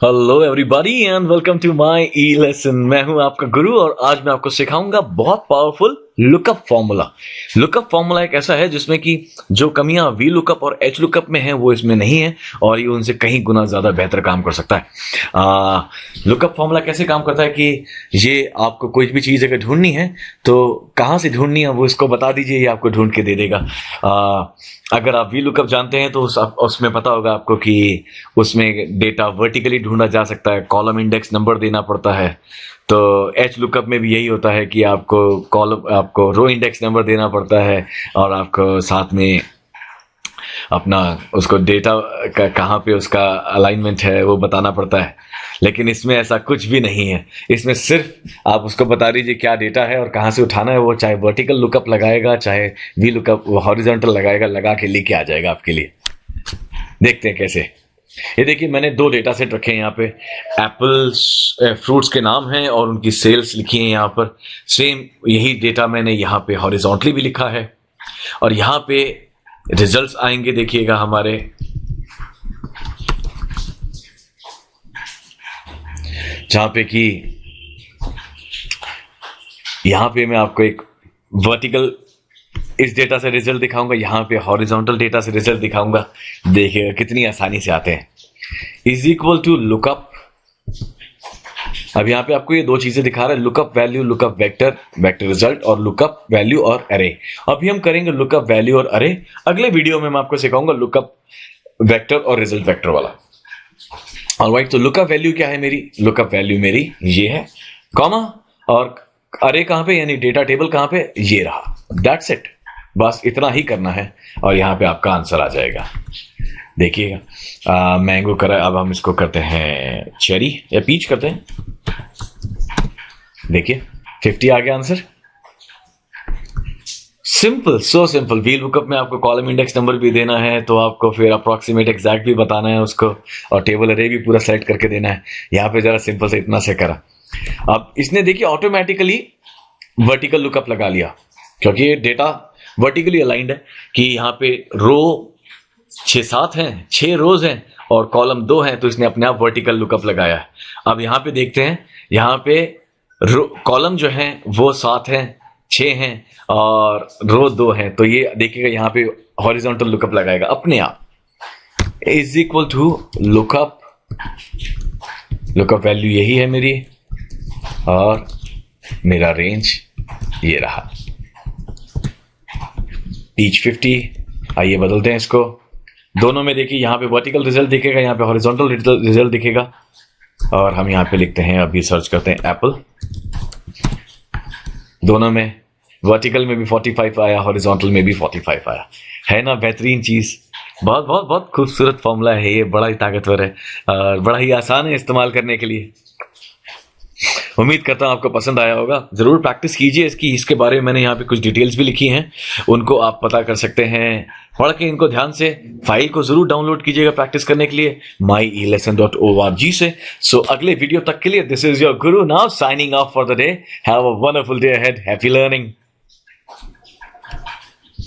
Hello everybody and welcome to my e lesson. मैं हूं आपका गुरु और आज मैं आपको सिखाऊंगा बहुत powerful lookup formula. Lookup formula एक ऐसा है जिसमें कि जो कमियां वी लुकअप और एच लुकअप में हैं वो इसमें नहीं है और ये उनसे कहीं गुना ज्यादा बेहतर काम कर सकता है। लुकअप फॉर्मूला कैसे काम करता है कि ये आपको कोई भी चीज अगर ढूंढनी है तो कहां से ढूंढनी है वो इसको बता दीजिए, ये आपको ढूंढ के दे देगा। अगर आप वी लुकअप जानते हैं तो उसमें पता होगा आपको कि उसमें डेटा वर्टिकली ढूंढा जा सकता है, कॉलम इंडेक्स नंबर देना पड़ता है। तो एच लुकअप में भी यही होता है कि आपको रो इंडेक्स नंबर देना पड़ता है और आपको साथ में अपना उसको डेटा का कहाँ पे उसका अलाइनमेंट है वो बताना पड़ता है। लेकिन इसमें ऐसा कुछ भी नहीं है, इसमें सिर्फ आप उसको बता दीजिए क्या डेटा है और कहाँ से उठाना है। वो चाहे वर्टिकल लुकअप लगाएगा चाहे वी लुकअप हॉरिजॉन्टल लगाएगा, लगा के लेके आ जाएगा आपके लिए। देखते हैं कैसे। ये देखिए मैंने दो डेटा सेट रखे हैं यहाँ पे। एप्पल्स फ्रूट्स के नाम हैं और उनकी सेल्स लिखी है यहाँ पर। सेम यही डेटा मैंने यहाँ पे हॉरिजॉन्टली भी लिखा है और यहाँ पे रिजल्ट्स आएंगे। देखिएगा हमारे जहां पे कि यहां पे मैं आपको एक वर्टिकल इस डेटा से रिजल्ट दिखाऊंगा, यहां पे हॉरिजॉन्टल डेटा से रिजल्ट दिखाऊंगा। देखिएगा कितनी आसानी से आते हैं। Is equal to lookup. अब यहां पे आपको ये दो चीजें दिखा रहा है, lookup value, lookup vector, vector result और लुकअप वैल्यू और अरे। अभी हम करेंगे लुकअप वैल्यू और अरे। अगले वीडियो में मैं आपको सिखाऊंगा लुकअप वेक्टर और रिजल्ट वेक्टर वाला। ऑलराइट, तो लुकअप वैल्यू क्या है मेरी? लुकअप वैल्यू मेरी ये है, कॉमा, और अरे कहां पे यानी डेटा टेबल कहां पे, ये रहा। दैट्स इट, बस इतना ही करना है और यहां पे आपका आंसर आ जाएगा। देखिएगा मैंगो करा, अब हम इसको करते हैं चेरी या पीच करते हैं। देखिए 50 आ गया answer. Simple, so simple. V lookup में आपको कॉलम इंडेक्स नंबर भी देना है तो आपको फिर अप्रोक्सीमेट एग्जैक्ट भी बताना है उसको और टेबल अरे भी पूरा सेलेक्ट करके देना है। यहां पे जरा सिंपल से इतना से करा। अब इसने देखिए ऑटोमेटिकली वर्टिकल लुकअप लगा लिया क्योंकि ये डेटा वर्टिकली अलाइंड है कि यहाँ पे रो 6-7 हैं, 6 रोज हैं और कॉलम 2 हैं, तो इसने अपने आप वर्टिकल लुकअप लगाया है। अब यहां पे देखते हैं, यहां पे कॉलम जो है वो 7 हैं, 6 हैं और रो 2 हैं, तो ये देखिएगा यहाँ पे हॉरिजॉन्टल लुकअप लगाएगा अपने आप। Is equal to lookup, lookup value यही है मेरी और मेरा रेंज ये रहा ईच 50। आइए बदलते हैं इसको। दोनों में देखिए यहाँ पे वर्टिकल रिजल्ट दिखेगा, यहाँ पे हॉरिजॉन्टल रिजल्ट दिखेगा और हम यहाँ पे लिखते हैं, अभी सर्च करते हैं एप्पल। दोनों में वर्टिकल में भी 45 आया, हॉरिजॉन्टल में भी 45 आया। है ना बेहतरीन चीज? बहुत बहुत बहुत खूबसूरत फॉर्मूला है ये, बड़ा ही ताकतवर है और बड़ा ही आसान है इस्तेमाल करने के लिए। उम्मीद करता हूं आपको पसंद आया होगा। जरूर प्रैक्टिस कीजिए इसकी। इसके बारे में मैंने यहाँ पे कुछ डिटेल्स भी लिखी हैं, उनको आप पता कर सकते हैं पढ़ के। इनको ध्यान से फाइल को जरूर डाउनलोड कीजिएगा प्रैक्टिस करने के लिए myelesson.org से। सो अगले वीडियो तक के लिए this is your Guru now signing off for the day. Have a wonderful day ahead. Happy learning.